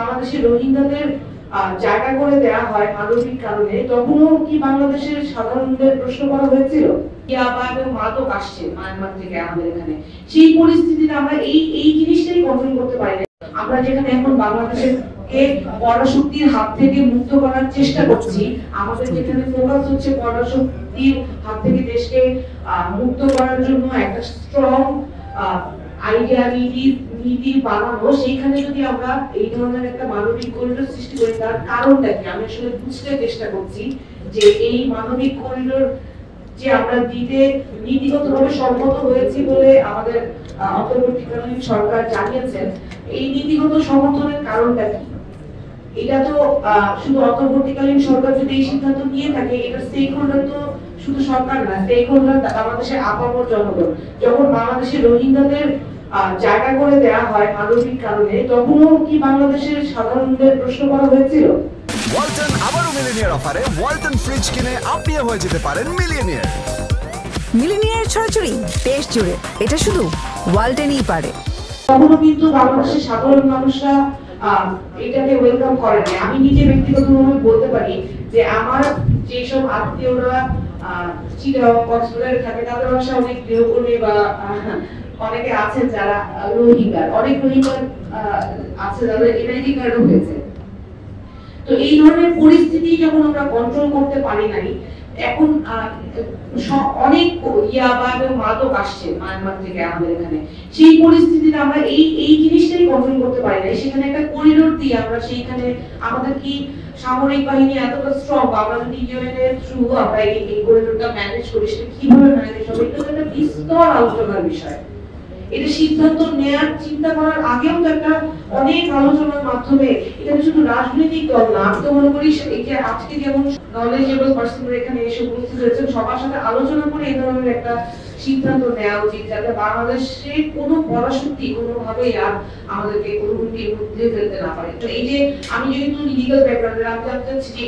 বাংলাদেশের রোহিঙ্গাদের জায়গা করে দেওয়া হয় মানবিক কারণে, তখনও কি বাংলাদেশের সাধারণদের প্রশ্ন করা হয়েছিল ইয়াবা এবং মাদক আসছে মায়ানমার থেকে আমাদের এখানে? সেই পরিস্থিতিতে আমরা এই জিনিসটাই কন্ট্রোল করতে পারি না। আমরা যেখানে এখন বাংলাদেশের পরাশক্তির হাত থেকে মুক্ত করার চেষ্টা করছি, আমাদের যেখানে ফোকাস হচ্ছে পরাশক্তির হাত থেকে দেশকে মুক্ত করার জন্য একটা স্ট্রং আইডিয়া নীতি বানানো, সেইখানে যদি আমরা এই ধরনের একটা মানবিক করিডোর সৃষ্টি করি, তার কারণটা কি আমি আসলে বুঝতে চেষ্টা করছি যে এই মানবিক করিডোর যে আমরা দিতে নীতিগতভাবে সম্মত হয়েছি বলে আমাদের অন্তর্বর্তীকালীন সরকার জানিয়েছেন, এই নীতিগত সমর্থনের কারণটা কি? এটা তো শুধু অন্তর্বর্তীকালীন সরকার যদি এই সিদ্ধান্ত নিয়ে থাকে, এটা স্টেক হোল্ডার তো শুধু সরকার না, স্টেক হোল্ডার বাংলাদেশের আপামর জনগণ। যখন বাংলাদেশের রোহিঙ্গাদের জায়গা করে দেওয়া হয় মানবিক কারণে, তখনও কি বাংলাদেশের সাধারণদের প্রশ্ন করা হয়েছিল? ওয়ালটন আবারও মিলিনিয়ার অফারে ওয়ালটন ফ্রিজ কিনে আপনিও হয়ে যেতে পারেন মিলিয়নিয়ার। মিলিনিয়ার ছড়াছড়ি দেশ জুড়ে, এটা শুধু ওয়ালটনই পারে। তখনও কিন্তু বাংলাদেশের সাধারণ মানুষরা এটাকে ওয়েলকাম করে না। আমি নিজে ব্যক্তিগতভাবে বলতে পারি যে আমার যেসব আত্মীয়রা চিটাগং কক্সবাজারে থাকে, তাদের বাসায় অনেক গৃহকর্মী বা অনেকে আছেন যারা রোহিঙ্গা, অনেক রোহিঙ্গা আছে যাদের এনআইডি কার্ডও হয়েছে। তো এই ধরনের পরিস্থিতি যখন আমরা কন্ট্রোল করতে পারি নাই, এখন অনেক ইয়াবা এবং মাদক আসছে মায়ানমার থেকে আমাদের এখানে, সেই পরিস্থিতিতে আমরা এই জিনিসটাই কন্ট্রোল করতে পারি না। সেখানে একটা করিডোর দিয়ে আমরা সেইখানে আমাদের কি সামরিক বাহিনী এতটা স্ট্রং, আমরা যদি ইউএন এর থ্রু আমরা এই করিডোরটা ম্যানেজ করি, সেটা কিভাবে ম্যানেজ হবে, এটা একটা বিস্তর আলোচনার বিষয়। এটা সিদ্ধান্ত নেওয়ার চিন্তা করার আগেও তো একটা অনেক আলোচনার মাধ্যমে, এটা শুধু রাজনৈতিক দল না, আমি তো মনে করি এই যে আজকে যেমন নলেজেবল পার্সনরা এখানে এসে উপস্থিত হয়েছেন, সবার সাথে আলোচনা করে এই ধরনের একটা সিদ্ধান্ত নেওয়া উচিত, যাতে বাংলাদেশে কোনো পরাশক্তি কোনোভাবেই আর আমাদেরকে কোনো হুমকির মধ্যে ফেলতে না পারে। তো এই যে আমি যেহেতু লিগ্যাল ব্যাকগ্রাউন্ডের, আমি জানতে চাচ্ছি যে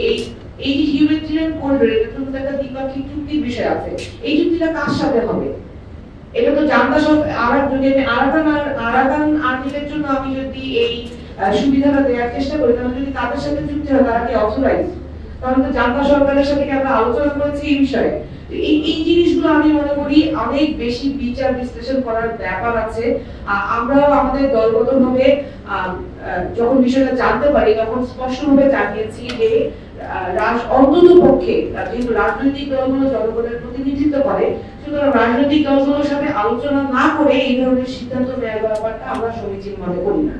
এই যে হিউম্যানিটেরিয়ান করিডোর, এটা কিন্তু একটা দ্বিপাক্ষিক চুক্তির বিষয় আছে, এই চুক্তিটা কার সাথে হবে? এটা তো জানতা সব আরাকান আর্মিদের জন্য আমি যদি এই সুবিধাটা দেওয়ার চেষ্টা করি, তাহলে যদি তাদের সাথে চুক্তি হয়, তারা কি অথরাইজ? তাহলে তো জানতা সরকারের সাথে কি আমরা আলোচনা করেছি এই বিষয়ে? এই জিনিসগুলো আমি মনে করি অনেক বেশি বিচার বিশ্লেষণ করার ব্যাপার আছে। আমরাও আমাদের দলগতভাবে যখন বিষয়টা জানতে পারি, তখন স্পষ্টভাবে জানিয়েছি যে অন্তত পক্ষে, যেহেতু রাজনৈতিক দলগুলো জনগণের প্রতিনিধিত্ব করে, সুতরাং রাজনৈতিক দলগুলোর সাথে আলোচনা না করে এই ধরনের সিদ্ধান্ত নেওয়ার ব্যাপারটা আমরা সমীচীন মনে করি না।